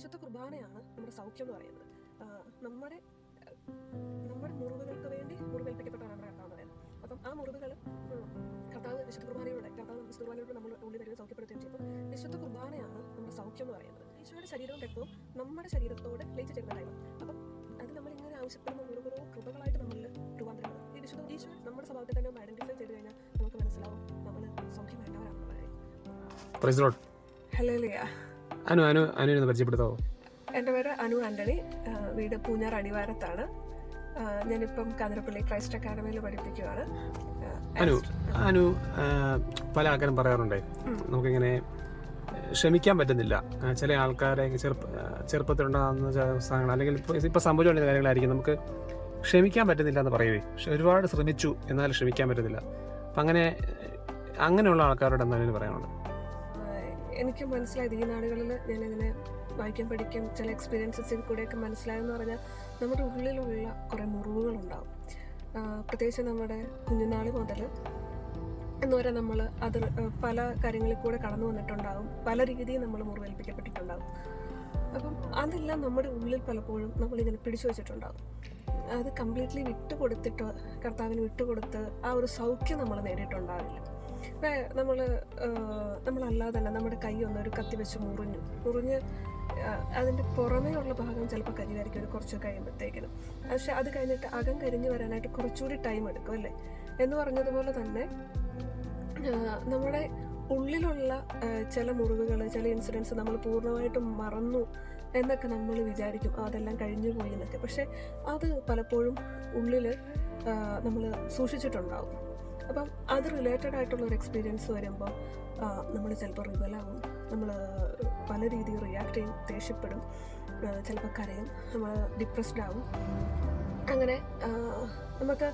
വിശുദ്ധ കുർബാനയാണ് നമ്മുടെ സൗഖ്യം എന്ന് പറയുന്നത്. നമ്മുടെ നമ്മുടെ മുറിവുകൾക്ക് വേണ്ടി മുറിവേൽപ്പിക്കപ്പെട്ടവരാണ് നമ്മുടെ കർത്താവ് എന്ന് പറയുന്നത്. അപ്പം ആ മുറിവുകൾ കർത്താവ് വിശുദ്ധ കുർബാനയുടെ നമ്മൾ ഉള്ളിൽ വരുന്നത് സൗഖ്യപ്പെടുത്തുകയും ചെയ്യും. അപ്പം വിശുദ്ധ കുർബാനയാണ് നമ്മുടെ സൗഖ്യം എന്ന് പറയുന്നത്. ഈശോയുടെ ശരീരവും രക്തവും നമ്മുടെ ശരീരത്തോട് ലയിച്ചു ചേർന്നതായിരുന്നു. അപ്പം അത് നമ്മളിങ്ങനെ ആവശ്യപ്പെടുന്ന ഓരോ കൃപകളായിട്ട് നമ്മളിൽ രൂപാന്തരപ്പെടും. ഈ വിശുദ്ധ ഈശോ നമ്മുടെ സ്വഭാവത്തെ തന്നെ ഒന്ന് ഐഡന്റിഫൈ ചെയ്ത് കഴിഞ്ഞാൽ നമുക്ക് മനസ്സിലാവും നമ്മൾ സൗഖ്യം വേണ്ടവരാണെന്ന് പറയുന്നത്. ഹല്ലേലൂയ. അനു പരിചയപ്പെടുത്താവോ? എൻ്റെ പേര് അനു ആൻ്റണി. വീട് പൂഞ്ഞാർ അടിവാരത്താണ്. ഞാനിപ്പം കാഞ്ഞിരപ്പള്ളി ക്രൈസ്റ്റ് അക്കാഡമിയിൽ പഠിപ്പിക്കുകയാണ്. അനു പല ആൾക്കാരും പറയാറുണ്ടേ, നമുക്കിങ്ങനെ ക്ഷമിക്കാൻ പറ്റുന്നില്ല. ചില ആൾക്കാരെ ചെറുപ്പത്തിലുണ്ടാകുന്ന സാധനങ്ങൾ അല്ലെങ്കിൽ ഇപ്പം സംഭവിച്ചുകൊണ്ടിരുന്ന കാര്യങ്ങളായിരിക്കും നമുക്ക് ക്ഷമിക്കാൻ പറ്റുന്നില്ല എന്ന് പറയുവേ. പക്ഷെ ഒരുപാട് ശ്രമിച്ചു എന്നാലും ക്ഷമിക്കാൻ പറ്റുന്നില്ല. അപ്പം അങ്ങനെയുള്ള ആൾക്കാരോട് എന്താണ് പറയാനുള്ളത്? എനിക്ക് മനസ്സിലായത് ഈ നാടുകളിൽ ഞാനിങ്ങനെ വായിക്കാൻ പഠിക്കാൻ ചില എക്സ്പീരിയൻസസിൽ കൂടെയൊക്കെ മനസ്സിലായെന്ന് പറഞ്ഞാൽ നമ്മുടെ ഉള്ളിലുള്ള കുറേ മുറിവുകളുണ്ടാവും. പ്രത്യേകിച്ച് നമ്മുടെ കുഞ്ഞുനാൾ മുതൽ എന്നുവരെ നമ്മൾ അത് പല കാര്യങ്ങളിൽ കൂടെ കടന്നു വന്നിട്ടുണ്ടാകും. പല രീതിയിൽ നമ്മൾ മുറിവേൽപ്പിക്കപ്പെട്ടിട്ടുണ്ടാകും. അപ്പം അതെല്ലാം നമ്മുടെ ഉള്ളിൽ പലപ്പോഴും നമ്മളിങ്ങനെ പിടിച്ചു വെച്ചിട്ടുണ്ടാകും. അത് കംപ്ലീറ്റ്ലി വിട്ടുകൊടുത്തിട്ട് കർത്താവിന് വിട്ടുകൊടുത്ത് ആ ഒരു സൗഖ്യം നമ്മൾ നേടിയിട്ടുണ്ടാവില്ല. നമ്മളല്ലാതെ തന്നെ നമ്മുടെ കൈ ഒരു കത്തി വെച്ച് മുറിഞ്ഞ് അതിൻ്റെ പുറമേ ഉള്ള ഭാഗം ചിലപ്പോൾ കരിവായിരിക്കും ഒരു കുറച്ച് കഴിയുമ്പോഴത്തേക്കിനും. പക്ഷെ അത് കഴിഞ്ഞിട്ട് അകം കരിഞ്ഞു വരാനായിട്ട് കുറച്ചുകൂടി ടൈം എടുക്കും അല്ലേ എന്ന് പറഞ്ഞതുപോലെ തന്നെ നമ്മുടെ ഉള്ളിലുള്ള ചില മുറിവുകൾ, ചില ഇൻസിഡൻസ് നമ്മൾ പൂർണ്ണമായിട്ടും മറന്നു എന്നൊക്കെ നമ്മൾ വിചാരിക്കും, അതെല്ലാം കഴിഞ്ഞു പോയി എന്നൊക്കെ. പക്ഷെ അത് പലപ്പോഴും ഉള്ളിൽ നമ്മൾ സൂക്ഷിച്ചിട്ടുണ്ടാവും. അപ്പം അത് റിലേറ്റഡ് ആയിട്ടുള്ള ഒരു എക്സ്പീരിയൻസ് വരുമ്പോൾ നമ്മൾ ചിലപ്പോൾ റിബലാകും, നമ്മൾ പല രീതിയിൽ റിയാക്ട് ചെയ്യും, ദേഷ്യപ്പെടും, ചിലപ്പോൾ കരയും, നമ്മൾ ഡിപ്രസ്ഡ് ആവും. അങ്ങനെ നമുക്ക്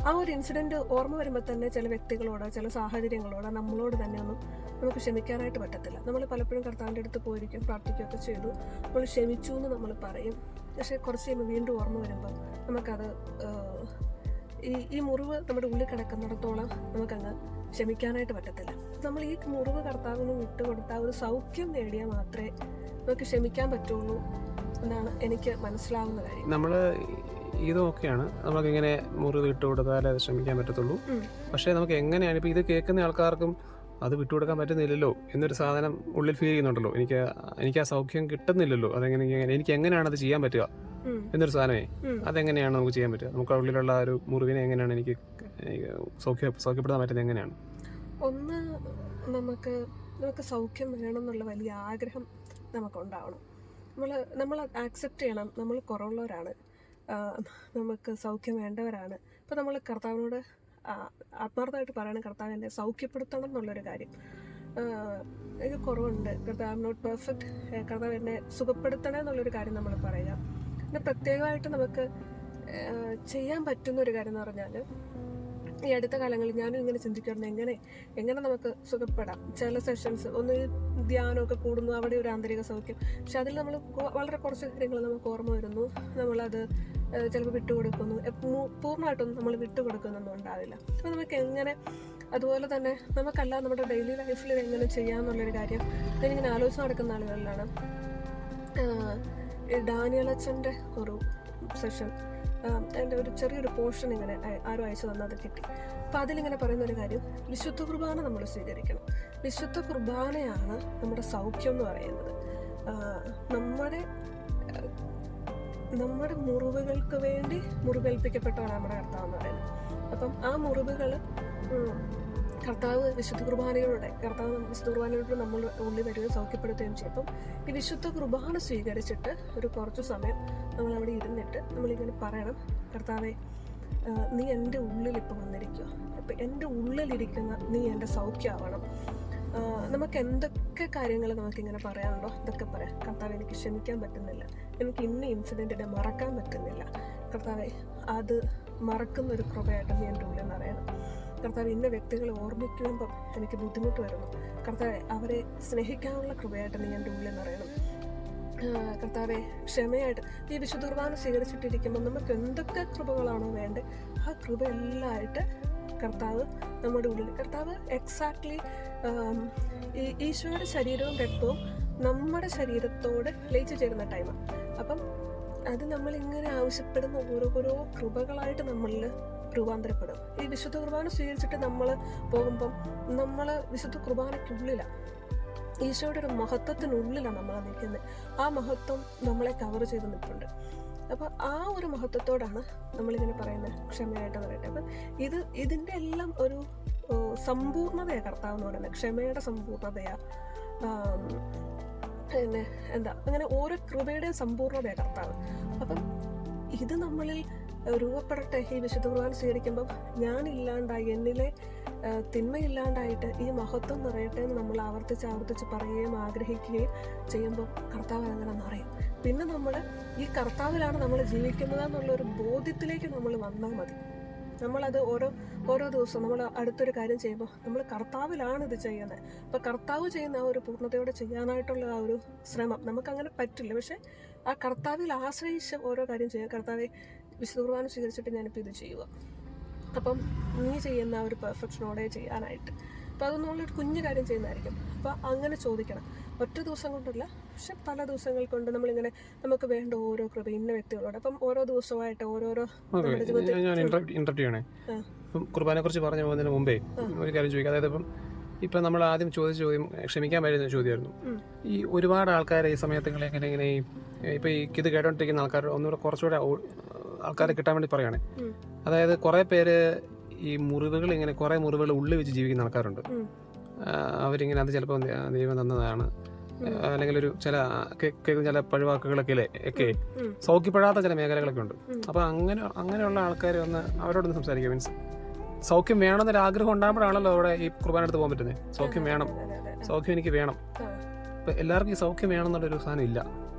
ആ ഒരു ഇൻസിഡൻറ്റ് ഓർമ്മ വരുമ്പോൾ തന്നെ ചില വ്യക്തികളോട്, ചില സാഹചര്യങ്ങളോട്, നമ്മളോട് തന്നെ ഒന്നും നമുക്ക് ക്ഷമിക്കാനായിട്ട് പറ്റത്തില്ല. നമ്മൾ പലപ്പോഴും കർത്താവിൻ്റെ അടുത്ത് പോയിരിക്കും, പ്രാർത്ഥിക്കുകയൊക്കെ ചെയ്തു, നമ്മൾ ക്ഷമിച്ചു എന്ന് നമ്മൾ പറയും. പക്ഷേ കുറച്ച് കഴിയുമ്പോൾ വീണ്ടും ഓർമ്മ വരുമ്പോൾ നമുക്കത് ഈ മുറിവ് നമ്മുടെ ഉള്ളിൽ കിടക്കുന്നിടത്തോളം നമുക്കങ്ങ് ക്ഷമിക്കാനായിട്ട് പറ്റത്തില്ല. നമ്മൾ ഈ മുറിവ് കർത്താവിന് വിട്ടുകൊടുത്താൽ ഒരു സൗഖ്യം നേടിയാൽ മാത്രമേ നമുക്ക് ക്ഷമിക്കാൻ പറ്റുള്ളൂ എന്നാണ് എനിക്ക് മനസ്സിലാവുന്ന കാര്യം. നമ്മൾ ഇതൊക്കെയാണ് നമുക്കിങ്ങനെ മുറിവ് വിട്ടുകൊടുത്താലേ അത് ക്ഷമിക്കാൻ പറ്റത്തുള്ളൂ. പക്ഷേ നമുക്ക് എങ്ങനെയാണ് ഇപ്പം ഇത് കേൾക്കുന്ന ആൾക്കാർക്കും അത് വിട്ടുകൊടുക്കാൻ പറ്റുന്നില്ലല്ലോ എന്നൊരു സാധനം ഉള്ളിൽ ഫീൽ ചെയ്യുന്നുണ്ടല്ലോ. എനിക്ക് ആ സൗഖ്യം കിട്ടുന്നില്ലല്ലോ, എനിക്ക് എങ്ങനെയാണ് അത് ചെയ്യാൻ പറ്റുക എന്നൊരു സാധനമേ, അതെങ്ങനെയാണ് നമുക്ക് ചെയ്യാൻ പറ്റുക? നമുക്ക് ഉള്ളിലുള്ള ഒരു മുറിവിനെ എങ്ങനെയാണ് എനിക്ക് സൗഖ്യപ്പെടുത്താൻ പറ്റുന്നത്? എങ്ങനെയാണ്? ഒന്ന്, നമുക്ക് സൗഖ്യം വേണം എന്നുള്ള വലിയ ആഗ്രഹം നമുക്കുണ്ടാവണം. നമ്മൾ ആക്സെപ്റ്റ് ചെയ്യണം, നമ്മൾ കുറവുള്ളവരാണ്, നമുക്ക് സൗഖ്യം വേണ്ടവരാണ്. അപ്പോൾ നമ്മൾ കർത്താവിനോട് ആത്മാർത്ഥമായിട്ട് പറയണം, കർത്താവ് എന്നെ സൗഖ്യപ്പെടുത്തണം എന്നുള്ളൊരു കാര്യം. എനിക്ക് കുറവുണ്ട്, കർത്താവ് ഐ എം നോട്ട് പെർഫെക്റ്റ്, കർത്താവ് എന്നെ സുഖപ്പെടുത്തണം എന്നുള്ളൊരു കാര്യം നമ്മൾ പറയുക. പിന്നെ പ്രത്യേകമായിട്ട് നമുക്ക് ചെയ്യാൻ പറ്റുന്ന ഒരു കാര്യം എന്ന് പറഞ്ഞാൽ, ഈ അടുത്ത കാലങ്ങളിൽ ഞാനും ഇങ്ങനെ ചിന്തിക്കുമായിരുന്നു, എങ്ങനെ നമുക്ക് സുഖപ്പെടാം. ചില സെഷൻസ് ഒന്ന് ധ്യാനമൊക്കെ കൂടുന്നു, അവിടെ ഒരു ആന്തരിക സൗഖ്യം. പക്ഷെ അതിൽ നമ്മൾ വളരെ കുറച്ച് കാര്യങ്ങൾ നമുക്ക് ഓർമ്മ വരുന്നു, നമ്മളത് ചിലപ്പോൾ വിട്ടുകൊടുക്കുന്നു. പൂർണ്ണമായിട്ടൊന്നും നമ്മൾ വിട്ടുകൊടുക്കുന്നൊന്നും ഉണ്ടാവില്ല. അപ്പോൾ നമുക്ക് എങ്ങനെ, അതുപോലെ തന്നെ നമുക്കല്ല നമ്മുടെ ഡെയിലി ലൈഫിൽ ഇതെങ്ങനെ ചെയ്യാമെന്നുള്ളൊരു കാര്യം ഞാനിങ്ങനെ ആലോചിച്ച് നടക്കുന്ന ആളുകളിലാണ്. ഡാനിയൽ അച്ഛൻ്റെ ഒരു സെഷൻ, എൻ്റെ ഒരു ചെറിയൊരു പോർഷൻ ഇങ്ങനെ ആരും അയച്ചു തന്നത് കിട്ടി. അപ്പോൾ അതിലിങ്ങനെ പറയുന്നൊരു കാര്യം, വിശുദ്ധ കുർബാന നമ്മൾ സ്വീകരിക്കണം. വിശുദ്ധ കുർബാനയാണ് നമ്മുടെ സൗഖ്യം എന്ന് പറയുന്നത്. നമ്മുടെ മുറിവുകൾക്ക് വേണ്ടി മുറിവേൽപ്പിക്കപ്പെട്ടവരാണ് നമ്മുടെ കർത്താവ് എന്ന് പറയുന്നത്. അപ്പം ആ മുറിവുകൾ കർത്താവ് വിശുദ്ധ കുർബാനയിലൂടെ നമ്മൾ ഉള്ളിൽ വരികയും സൗഖ്യപ്പെടുത്തുകയും ചെയ്യും. അപ്പം ഈ വിശുദ്ധ കുർബാന സ്വീകരിച്ചിട്ട് ഒരു കുറച്ച് സമയം നമ്മളവിടെ ഇരുന്നിട്ട് നമ്മളിങ്ങനെ പറയണം, കർത്താവേ, നീ എൻ്റെ ഉള്ളിൽ ഇപ്പോൾ വന്നിരിക്കുക, അപ്പം എൻ്റെ ഉള്ളിലിരിക്കുന്ന നീ എൻ്റെ സൗഖ്യമാവണം. നമുക്ക് എന്തൊക്കെ കാര്യങ്ങൾ നമുക്കിങ്ങനെ പറയാനുണ്ടോ ഇതൊക്കെ പറയാം. കർത്താവ്, എനിക്ക് ക്ഷമിക്കാൻ പറ്റുന്നില്ല, എനിക്ക് ഇന്ന ഇൻസിഡൻറ്റിനെ മറക്കാൻ പറ്റുന്നില്ല, കർത്താവെ അത് മറക്കുന്നൊരു കൃപയായിട്ട് നീ എൻ്റെ ഉള്ളിൽ നിറയണം. കർത്താവ്, ഇന്ന വ്യക്തികളെ ഓർമ്മിക്കുമ്പം എനിക്ക് ബുദ്ധിമുട്ട് വരുന്നു, കർത്താവെ അവരെ സ്നേഹിക്കാനുള്ള കൃപയായിട്ട് നീ എൻ്റെ ഉള്ളിൽ നിറയണം. കർത്താവെ ക്ഷമയായിട്ട് ഈ വിശുദ്ധ കുർബാന സ്വീകരിച്ചിട്ടിരിക്കുമ്പോൾ നമുക്ക് എന്തൊക്കെ കൃപകളാണോ വേണ്ടത് ആ കൃപ എല്ലാമായിട്ട് കർത്താവ് നമ്മുടെ ഉള്ളിൽ, കർത്താവ് എക്സാക്ട്ലി ഈ ഈശോയുടെ ശരീരവും രക്തവും നമ്മുടെ ശരീരത്തോട് ലയിച്ചു ചേരുന്ന ടൈമാണ്. അപ്പം അത് നമ്മളിങ്ങനെ ആവശ്യപ്പെടുന്ന ഓരോരോ കൃപകളായിട്ട് നമ്മളിൽ രൂപാന്തരപ്പെടും. ഈ വിശുദ്ധ കുർബാന സ്വീകരിച്ചിട്ട് നമ്മൾ പോകുമ്പം നമ്മൾ വിശുദ്ധ കുർബാനയ്ക്കുള്ളിലാണ്, ഈശോയുടെ ഒരു മഹത്വത്തിനുള്ളിലാണ് നമ്മൾ നിൽക്കുന്നത്. ആ മഹത്വം നമ്മളെ കവർ ചെയ്ത് നിൽപ്പുണ്ട്. അപ്പോൾ ആ ഒരു മഹത്വത്തോടാണ് നമ്മളിങ്ങനെ പറയുന്നത് ക്ഷമയായിട്ട് പറയട്ടെ. അപ്പം ഇതിൻ്റെ എല്ലാം ഒരു സമ്പൂർണതയാണ് കർത്താവ് എന്ന് പറയുന്നത്. ക്ഷമയുടെ സമ്പൂർണതയാണ്, പിന്നെ എന്താ അങ്ങനെ ഓരോ കൃപയുടെയും സമ്പൂർണതയാണ് കർത്താവ്. അപ്പം ഇത് നമ്മളിൽ രൂപപ്പെടട്ടെ. ഈ വിശുദ്ധ കുർബാന സ്വീകരിക്കുമ്പം ഞാനില്ലാണ്ടായി, എന്നിലെ തിന്മയില്ലാണ്ടായിട്ട് ഈ മഹത്വം നിറയട്ടെ എന്ന് നമ്മൾ ആവർത്തിച്ച് പറയുകയും ആഗ്രഹിക്കുകയും ചെയ്യുമ്പോൾ കർത്താവ് അങ്ങനെ നിറയും. പിന്നെ നമ്മൾ ഈ കർത്താവിലാണ് നമ്മൾ ജീവിക്കുന്നത് എന്നുള്ളൊരു ബോധ്യത്തിലേക്ക് നമ്മൾ വന്നാൽ മതി. നമ്മളത് ഓരോ ദിവസവും നമ്മൾ അടുത്തൊരു കാര്യം ചെയ്യുമ്പോൾ നമ്മൾ കർത്താവിലാണ് ഇത് ചെയ്യുന്നത്. അപ്പോൾ കർത്താവ് ചെയ്യുന്ന ആ ഒരു പൂർണ്ണതയോടെ ചെയ്യാനായിട്ടുള്ള ആ ഒരു ശ്രമം നമുക്കങ്ങനെ പറ്റില്ല. പക്ഷെ ആ കർത്താവിൽ ആശ്രയിച്ച് ഓരോ കാര്യം ചെയ്യുക. കർത്താവെ, വിശുദ്ധ കുർബാന സ്വീകരിച്ചിട്ട് ഞാനിപ്പോൾ ഇത് ചെയ്യുക, അപ്പം നീ ചെയ്യുന്ന ആ ഒരു പെർഫെക്ഷനോടെ ചെയ്യാനായിട്ട്. അപ്പോൾ അത് നമ്മളൊരു കുഞ്ഞു കാര്യം ചെയ്യുന്നതായിരിക്കും. അപ്പോൾ അങ്ങനെ ചോദിക്കണം. ഒറ്റ ദിവസം കൊണ്ടല്ല, പക്ഷെ പല ദിവസങ്ങൾ കൊണ്ട് നമ്മളിങ്ങനെ നമുക്ക് വേണ്ട ഓരോ കൃപ ഇന്ന വ്യക്തികളോട്. അപ്പം ഓരോ ദിവസമായിട്ട് ഓരോരോ ഞാൻ ഇന്റർപ്റ്റ് ചെയ്യണേ. ഇപ്പം കുർബാനെ കുറിച്ച് പറഞ്ഞു പോകുന്നതിന് മുമ്പേ ഒരു കാര്യം ചോദിക്കാം. അതായത് ഇപ്പം നമ്മൾ ആദ്യം ചോദിച്ച ചോദ്യം ക്ഷമിക്കാൻ പറ്റുന്ന ചോദ്യമായിരുന്നു. ഈ ഒരുപാട് ആൾക്കാർ ഈ സമയത്ത് എങ്ങനെ ഇപ്പം ഇത് കേട്ടോണ്ടിരിക്കുന്ന ആൾക്കാർ ഒന്നുകൂടെ കുറച്ചുകൂടെ ആൾക്കാരെ കിട്ടാൻ വേണ്ടി പറയുകയാണ്. അതായത് കുറേ പേര് ഈ മുറിവുകൾ ഇങ്ങനെ കുറേ മുറിവുകൾ ഉള്ളിൽ വെച്ച് ജീവിക്കുന്ന ആൾക്കാരുണ്ട്. അവരിങ്ങനെ അത് ചിലപ്പോൾ ദൈവം തന്നതാണ്, അല്ലെങ്കിൽ ഒരു ചില പഴിവാക്കുകളൊക്കെ ഒക്കെ സൗഖ്യപ്പെടാത്ത ചില മേഖലകളൊക്കെ ഉണ്ട്. അപ്പോൾ അങ്ങനെയുള്ള ആൾക്കാർ വന്ന് അവരോടൊന്ന് സംസാരിക്കുക. മീൻസ് സൗഖ്യം വേണമെന്നൊരു ആഗ്രഹം ഉണ്ടാകുമ്പോഴാണല്ലോ അവിടെ ഈ കുർബാന എടുത്ത് പോകാൻ പറ്റുന്നത്. സൗഖ്യം എനിക്ക് വേണം. ഇപ്പം എല്ലാവർക്കും ഈ സൗഖ്യം വേണം എന്നുള്ളൊരു സാധനം ഇല്ല.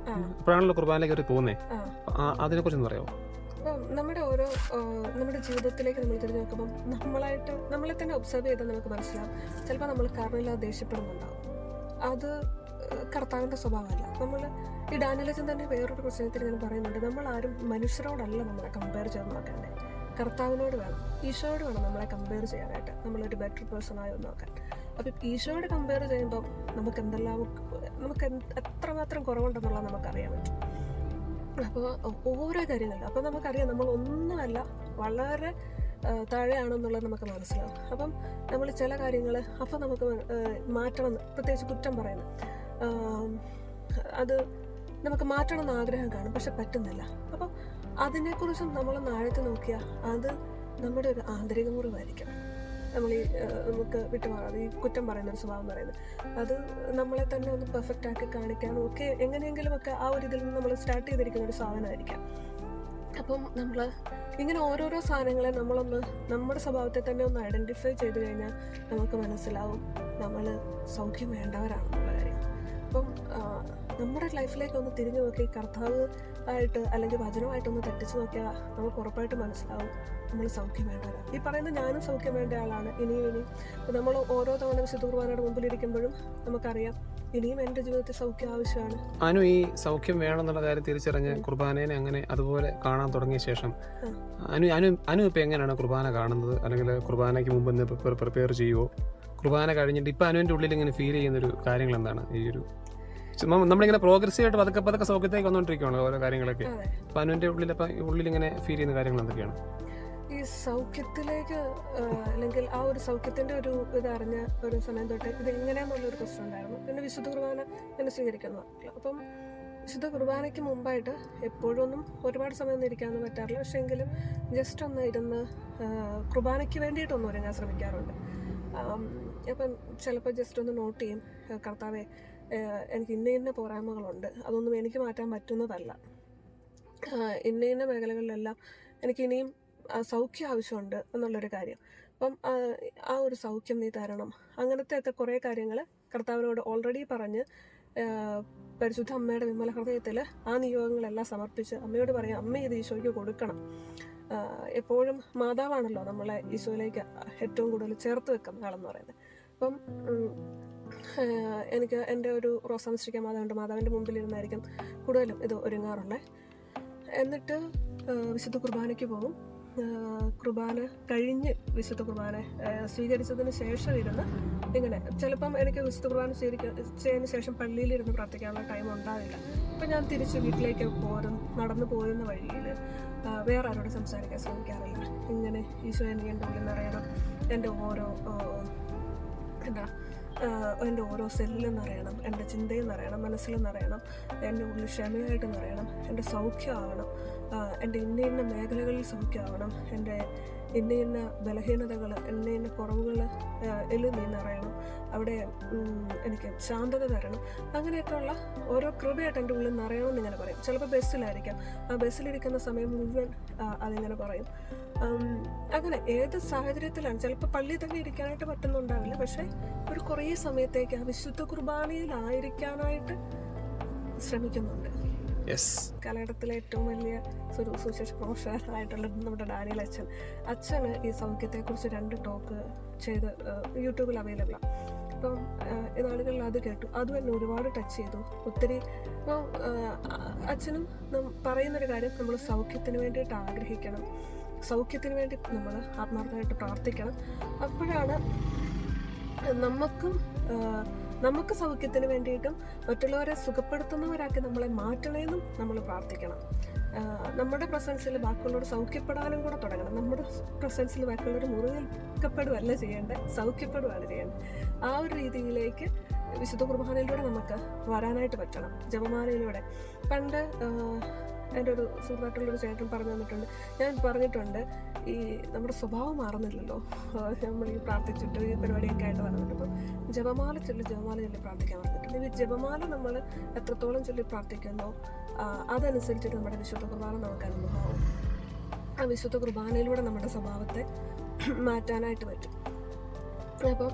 അപ്പോഴാണല്ലോ കുർബാനയിലേക്ക് അവർ പോകുന്നത്. അതിനെക്കുറിച്ചൊന്ന് പറയാമോ? അപ്പം നമ്മുടെ ജീവിതത്തിലേക്ക് നമ്മൾ തിരിഞ്ഞു നോക്കുമ്പം നമ്മളെ തന്നെ ഒബ്സർവ് ചെയ്താൽ നമുക്ക് മനസ്സിലാവും. ചിലപ്പോൾ നമ്മൾ കാരണമില്ലാതെ ദേഷ്യപ്പെടുന്നുണ്ടാവും. അത് കർത്താവിൻ്റെ സ്വഭാവമല്ല. നമ്മൾ ഈ ഡാനിയലച്ചൻ തന്നെ വേറൊരു പ്രശ്നത്തിൽ ഇങ്ങനെ പറയുന്നുണ്ട്, നമ്മൾ ആരും മനുഷ്യരോടല്ല നമ്മളെ കമ്പയർ ചെയ്ത് നോക്കേണ്ടത്, കർത്താവിനോട് വേണം, ഈശോയോട് വേണം നമ്മളെ കമ്പയർ ചെയ്യാനായിട്ട്, നമ്മളൊരു ബെറ്റർ പേഴ്സൺ ആയി നോക്കാൻ. അപ്പം ഈശോയോട് കമ്പയർ ചെയ്യുമ്പം നമുക്ക് എത്രമാത്രം കുറവുണ്ടെന്നുള്ളത് നമുക്കറിയാൻ പറ്റും. അപ്പോൾ ഓരോ കാര്യങ്ങളിലും അപ്പോൾ നമുക്കറിയാം നമ്മൾ ഒന്നുമല്ല, വളരെ താഴെയാണെന്നുള്ളത് നമുക്ക് മനസ്സിലാവും. അപ്പം നമ്മൾ ചില കാര്യങ്ങൾ അപ്പം നമുക്ക് മാറ്റണം, പ്രത്യേകിച്ച് കുറ്റം പറയുന്നത് അത് നമുക്ക് മാറ്റണം എന്ന് ആഗ്രഹം കാണും, പക്ഷെ പറ്റുന്നില്ല. അപ്പം അതിനെക്കുറിച്ചും നമ്മളൊന്ന് ആഴത്തിൽ നോക്കിയാൽ അത് നമ്മുടെ ഒരു ആന്തരിക മുറിവായിരിക്കും. നമുക്ക് വിട്ടുമാറാതെ ഈ കുറ്റം പറയുന്ന ഒരു സ്വഭാവം പറയുന്നത് അത് നമ്മളെ തന്നെ ഒന്ന് പെർഫെക്റ്റ് ആക്കി കാണിക്കാനും ഒക്കെ എങ്ങനെയെങ്കിലും ഒക്കെ ആ ഒരു ഇതിൽ നിന്ന് നമ്മൾ സ്റ്റാർട്ട് ചെയ്തിരിക്കുന്ന ഒരു സാധനമായിരിക്കാം. അപ്പം നമ്മൾ ഇങ്ങനെ ഓരോരോ സാധനങ്ങളെ നമ്മളൊന്ന് നമ്മുടെ സ്വഭാവത്തെ തന്നെ ഒന്ന് ഐഡൻറ്റിഫൈ ചെയ്ത് കഴിഞ്ഞാൽ നമുക്ക് മനസ്സിലാവും നമ്മൾ സൗഖ്യം വേണ്ടവരാണെന്നുള്ള കാര്യം. അപ്പം നമ്മുടെ ലൈഫിലേക്ക് ഒന്ന് തിരിഞ്ഞു നോക്കി കർത്താവ് ആയിട്ട് അല്ലെങ്കിൽ വചനമായിട്ടൊന്ന് തട്ടിച്ച് നോക്കിയാൽ നമുക്ക് ഉറപ്പായിട്ട് മനസ്സിലാവും നമ്മൾ സൗഖ്യം വേണ്ടവരാണ്. ഈ പറയുന്ന ഞാനും സൗഖ്യം വേണ്ട ആളാണ്. ഇനിയും നമ്മൾ ഓരോ തവണ വിശുദ്ധ കുർബാനയുടെ മുമ്പിലിരിക്കുമ്പോഴും നമുക്കറിയാം ഇനിയും എൻ്റെ ജീവിതത്തിൽ സൗഖ്യം ആവശ്യമാണ്. ഈ സൗഖ്യം വേണമെന്നുള്ള കാര്യം തിരിച്ചറിഞ്ഞ് കുർബാനേനെ അങ്ങനെ അതുപോലെ കാണാൻ തുടങ്ങിയ ശേഷം ഇപ്പം എങ്ങനെയാണ് കുർബാന കാണുന്നത്? അല്ലെങ്കിൽ കുർബാനയ്ക്ക് മുമ്പ് പ്രിപ്പയർ ചെയ്യുമോ? കുർബാന കഴിഞ്ഞിട്ട് ഇപ്പം അനുവിൻ്റെ ഉള്ളിൽ ഇങ്ങനെ ഫീൽ ചെയ്യുന്നൊരു കാര്യങ്ങൾ എന്താണ്? ഈ ഒരു നമ്മളിങ്ങനെ പ്രോഗ്രസീവായിട്ട് പതുക്കെ സൗഖ്യത്തേക്ക് വന്നുകൊണ്ടിരിക്കുകയാണ് ഓരോ കാര്യങ്ങളൊക്കെ. അപ്പം അനുവിൻ്റെ ഉള്ളിലിങ്ങനെ ഫീൽ ചെയ്യുന്ന കാര്യങ്ങൾ എന്തൊക്കെയാണ്? ഈ സൗഖ്യത്തിലേക്ക് അല്ലെങ്കിൽ ആ ഒരു സൗഖ്യത്തിൻ്റെ ഒരു ഇതറിഞ്ഞ ഒരു സമയം തൊട്ട് ഇത് എങ്ങനെയാണെന്നുള്ളൊരു ക്വസ്റ്റ്യൻ ഉണ്ടായിരുന്നു. പിന്നെ വിശുദ്ധ കുർബാന എന്നെ സ്വീകരിക്കുന്നു. അപ്പം വിശുദ്ധ കുർബാനയ്ക്ക് മുമ്പായിട്ട് എപ്പോഴൊന്നും ഒരുപാട് സമയം ഒന്നും ഇരിക്കാനൊന്നും പറ്റാറില്ല. പക്ഷേ എങ്കിലും ജസ്റ്റ് ഒന്ന് ഇരുന്ന് കുർബാനയ്ക്ക് വേണ്ടിയിട്ടൊന്നും ഒരുങ്ങാൻ ശ്രമിക്കാറുണ്ട്. അപ്പം ചിലപ്പോൾ ജസ്റ്റ് ഒന്ന് നോട്ട് ചെയ്യും, കർത്താവെ എനിക്ക് ഇന്ന പോരായ്മകളുണ്ട്, അതൊന്നും എനിക്ക് മാറ്റാൻ പറ്റുന്നതല്ല, ഇന്ന മേഖലകളിലെല്ലാം എനിക്ക് ഇനിയും സൗഖ്യം ആവശ്യമുണ്ട് എന്നുള്ളൊരു കാര്യം. അപ്പം ആ ഒരു സൗഖ്യം നീ തരണം. അങ്ങനത്തെയൊക്കെ കുറേ കാര്യങ്ങൾ കർത്താവിനോട് ഓൾറെഡി പറഞ്ഞ് പരിശുദ്ധ അമ്മയുടെ വിമല ഹൃദയത്തിൽ ആ നിയോഗങ്ങളെല്ലാം സമർപ്പിച്ച് അമ്മയോട് പറയാം, അമ്മ ഇത് ഈശോയ്ക്ക് കൊടുക്കണം. എപ്പോഴും മാതാവാണല്ലോ നമ്മളെ ഈശോയിലേക്ക് ഏറ്റവും കൂടുതൽ ചേർത്ത് വെക്കുന്ന ആളെന്ന് പറയുന്നത്. അപ്പം എനിക്ക് എൻ്റെ ഒരു റോസാമിസ്റ്റിക്ക മാതാവുണ്ട്, മാതാവിൻ്റെ മുമ്പിലിരുന്നായിരിക്കും കൂടുതലും ഇത് ഒരുങ്ങാറുള്ളത്. എന്നിട്ട് വിശുദ്ധ കുർബാനയ്ക്ക് പോകും. കുർബാന കഴിഞ്ഞ് വിശുദ്ധ കുർബാന സ്വീകരിച്ചതിന് ശേഷം ഇരുന്ന് ഇങ്ങനെ ചിലപ്പം എനിക്ക് വിശുദ്ധ കുർബാന സ്വീകരിച്ചതിന് ശേഷം പള്ളിയിലിരുന്ന് പ്രാർത്ഥിക്കാനുള്ള ടൈം ഉണ്ടാവില്ല. അപ്പം ഞാൻ തിരിച്ച് വീട്ടിലേക്ക് നടന്നു പോരുന്ന വഴിയിൽ വേറെ ആരോട് സംസാരിക്കാൻ ശ്രമിക്കാറില്ല. ഇങ്ങനെ ഈശോ എനിക്ക് എൻ്റെ ഉള്ളിൽ നിറയണം, എൻ്റെ എൻ്റെ ഓരോ സെല്ലിലും നിറയണം, എൻ്റെ ചിന്തയിൽ നിറയണം, മനസ്സിലും നിറയണം, എൻ്റെ ഉള്ളിൽ ക്ഷമയായിട്ട് നിറയണം, എൻ്റെ സൗഖ്യമാവണം, എൻ്റെ ഇന്ന മേഖലകളിൽ സൗഖ്യമാവണം, എൻ്റെ ഇന്ന ബലഹീനതകൾ, ഇന്ന കുറവുകൾ നീ നിറയണം, അവിടെ എനിക്ക് ശാന്തത തരണം. അങ്ങനെയൊക്കെയുള്ള ഓരോ കൃപയായിട്ട് എൻ്റെ ഉള്ളിൽ നിറയണമെന്ന് ഇങ്ങനെ പറയും. ചിലപ്പോൾ ബസ്സിലായിരിക്കാം, ആ ബസ്സിലിരിക്കുന്ന സമയം മുഴുവൻ അതിങ്ങനെ പറയും. അങ്ങനെ ഏത് സാഹചര്യത്തിലാണ്, ചിലപ്പോൾ പള്ളിയിൽ തന്നെ ഇരിക്കാനായിട്ട് പറ്റുന്നുണ്ടാവില്ല, പക്ഷേ ഒരു കുറേ സമയത്തേക്ക് ആ വിശുദ്ധ കുർബാനയിലായിരിക്കാനായിട്ട് ശ്രമിക്കുന്നുണ്ട്. കാലഘട്ടത്തിലെ ഏറ്റവും വലിയ സുവിശേഷ പ്രൊഫഷണലായിട്ടുള്ള നമ്മുടെ ഡാനിയൽ അച്ഛന് ഈ സൗഖ്യത്തെക്കുറിച്ച് 2 ടോക്ക് ചെയ്ത് യൂട്യൂബിൽ അവൈലബിളാണ്. അപ്പം നാളുകളിൽ അത് കേട്ടു, അതും എന്നെ ഒരുപാട് ടച്ച് ചെയ്തു ഒത്തിരി. അപ്പോൾ അച്ഛനും പറയുന്നൊരു കാര്യം, നമ്മൾ സൗഖ്യത്തിന് വേണ്ടിയിട്ട് ആഗ്രഹിക്കണം, സൗഖ്യത്തിന് വേണ്ടി നമ്മൾ ആത്മാർത്ഥമായിട്ട് പ്രാർത്ഥിക്കണം. അപ്പോഴാണ് നമുക്ക് സൗഖ്യത്തിന് വേണ്ടിയിട്ടും മറ്റുള്ളവരെ സുഖപ്പെടുത്തുന്നവരാക്കി നമ്മളെ മാറ്റണമെന്നും നമ്മൾ പ്രാർത്ഥിക്കണം. നമ്മുടെ പ്രസൻസിൽ ബാക്കിയുള്ളവർ സൗഖ്യപ്പെടാനും കൂടെ തുടങ്ങണം. നമ്മുടെ പ്രസൻസിൽ ബാക്കിയുള്ളവർ മുറിവേൽക്കപ്പെടുകയല്ല ചെയ്യേണ്ടത്, സൗഖ്യപ്പെടുകയാണ് ചെയ്യേണ്ടത്. ആ ഒരു രീതിയിലേക്ക് വിശുദ്ധ കുർബാനയിലൂടെ നമുക്ക് വരാനായിട്ട് പറ്റണം. ജപമാലയിലൂടെ പണ്ട് എൻ്റെ ഒരു സുഹൃത്തായിട്ടുള്ളൊരു ചേട്ടൻ പറഞ്ഞു തന്നിട്ടുണ്ട്, ഞാൻ പറഞ്ഞിട്ടുണ്ട്, ഈ നമ്മുടെ സ്വഭാവം മാറുന്നില്ലല്ലോ, നമ്മൾ ഈ പ്രാർത്ഥിച്ചിട്ട് ഈ പരിപാടിയൊക്കെ ആയിട്ട് പറഞ്ഞിട്ട് ഇപ്പം ജപമാല ചൊല്ലി പ്രാർത്ഥിക്കാൻ പറഞ്ഞിട്ടുണ്ട്. ഈ ജപമാല നമ്മൾ എത്രത്തോളം ചൊല്ലി പ്രാർത്ഥിക്കുന്നോ അതനുസരിച്ചിട്ട് നമ്മുടെ വിശുദ്ധ കുർബാന നമുക്ക് അനുഭവമാവും. ആ വിശുദ്ധ കുർബാനയിലൂടെ നമ്മുടെ സ്വഭാവത്തെ മാറ്റാനായിട്ട് പറ്റും. അപ്പം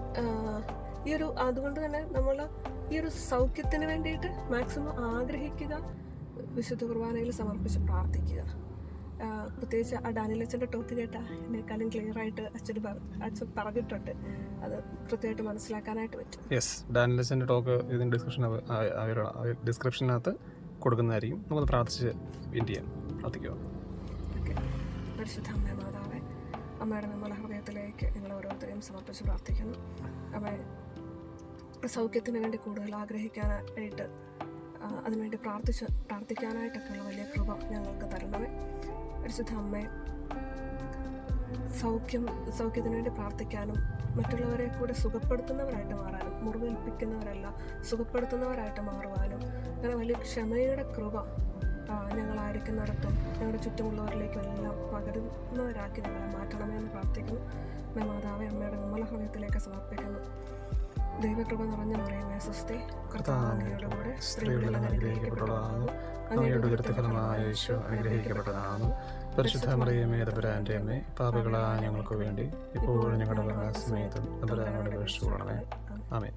അതുകൊണ്ട് തന്നെ നമ്മൾ ഈ ഒരു സൗഖ്യത്തിന് വേണ്ടിയിട്ട് മാക്സിമം ആഗ്രഹിക്കുക, വിശുദ്ധ കുർബാനയിൽ സമർപ്പിച്ച് പ്രാർത്ഥിക്കുക. പ്രത്യേകിച്ച് ആ ഡാനിയൽ അച്ഛൻ്റെ ടോക്ക് കേട്ട എന്നെക്കാളും ക്ലിയർ ആയിട്ട് അച്ഛൻ പറഞ്ഞിട്ടുണ്ട്, അത് കൃത്യമായിട്ട് മനസ്സിലാക്കാനായിട്ട് പറ്റും. ഡാനിയൽ അച്ഛൻ്റെ ടോക്ക് ഇതിൻ്റെ ഡിസ്ക്രിപ്ഷനകത്ത് കൊടുക്കുന്നതായിരിക്കും. നമുക്ക് പ്രാർത്ഥിച്ച് പ്രാർത്ഥിക്കുക. ഓക്കെ. പരിശുദ്ധ അമ്മ മാതാവേ, അമ്മയുടെ നിർമ്മല ഹൃദയത്തിലേക്ക് ഞങ്ങൾ ഓരോരുത്തരെയും സമർപ്പിച്ച് പ്രാർത്ഥിക്കുന്നു. അമ്മ സൗഖ്യത്തിന് വേണ്ടി കൂടുതൽ ആഗ്രഹിക്കാനായിട്ട്, അതിനുവേണ്ടി പ്രാർത്ഥിക്കാനായിട്ടൊക്കെയുള്ള വലിയ കൃപ ഞങ്ങൾക്ക് തരണമേ. പരിശുദ്ധ അമ്മേ, സൗഖ്യത്തിന് വേണ്ടി പ്രാർത്ഥിക്കാനും മറ്റുള്ളവരെ കൂടെ സുഖപ്പെടുത്തുന്നവരായിട്ട് മാറാനും, മുറിവേൽപ്പിക്കുന്നവരല്ല സുഖപ്പെടുത്തുന്നവരായിട്ട് മാറുവാനും അങ്ങനെ വലിയ ക്ഷമയുടെ കൃപ ഞങ്ങളായിരിക്കുന്നിടത്തും ഞങ്ങളുടെ ചുറ്റുമുള്ളവരിലേക്കും എല്ലാം പകരുന്നവരാക്കി ഞങ്ങളെ മാറ്റണമേ എന്ന് പ്രാർത്ഥിക്കുന്നു. മാതാവേ, അമ്മയുടെ നിർമ്മല ഹൃദയത്തിലേക്ക് സമർപ്പിക്കുന്നു. ദൈവകൃപ നിറഞ്ഞ മറിയമേ, സ്വസ്തി, കർത്താവ് അങ്ങയുടെ കൂടെ സ്ത്രീകളിൽ അനുഗ്രഹിക്കപ്പെട്ടവളാകുന്നു, അങ്ങയുടെ ഉദരഫലമായ യേശു അനുഗ്രഹിക്കപ്പെട്ടതാണ്. പരിശുദ്ധ മറിയമേ, തമ്പുരാന്റെ അമ്മേ, പാപികളായ ഞങ്ങൾക്ക് വേണ്ടി ഇപ്പോഴും ഞങ്ങളുടെ മരണസമയത്തും തമ്പുരാനോട് അപേക്ഷിച്ചുകൊള്ളണമേ. ആമേൻ.